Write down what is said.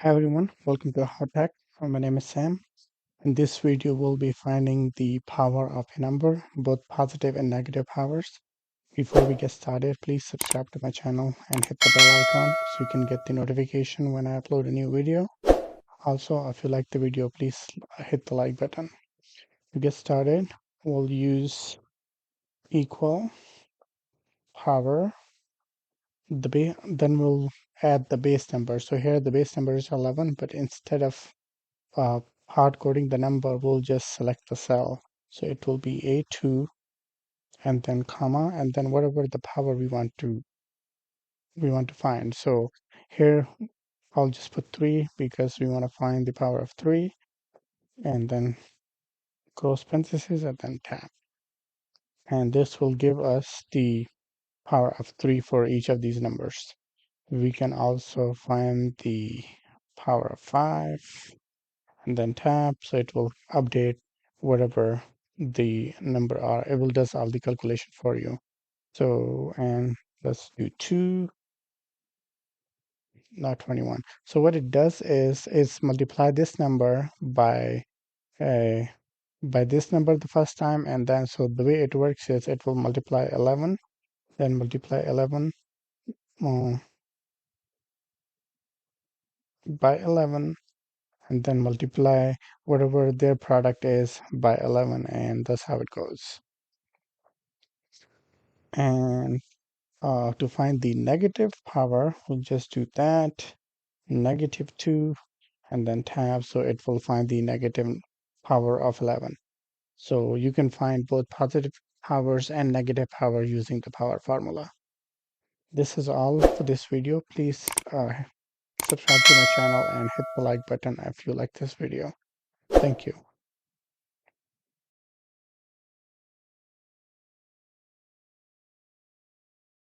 Hi everyone, welcome to Hot Tech. My name is Sam. In this video, we'll be finding the power of a number, both positive and negative powers. Before we get started, please subscribe to my channel and hit the bell icon so you can get the notification when I upload a new video. Also, if you like the video, please hit the like button. To get started, we'll use equal power, then we'll add the base number. So here the base number is 11, but instead of uh, hard coding the number, we'll just select the cell. So it will be A2 and then comma and then whatever the power we want to find. So here I'll just put 3 because we want to find the power of 3 and then close parentheses and then tab. And this will give us the power of 3 for each of these numbers. We can also find the power of 5 and then tab, so it will update whatever the number are. It will does all the calculation for you. So and let's do 2, not 21. So what it does is multiply this number uh, by this number the first time, and then so the way it works is it will multiply 11, then multiply 11 uh, by 11, and then multiply whatever their product is by 11, and that's how it goes. And to find the negative power, we'll just do that, -2, and then tab, so it will find the negative power of 11. So you can find both positive powers and negative power using the power formula. This is all for this video. Please subscribe to my channel and hit the like button if you like this video. Thank you.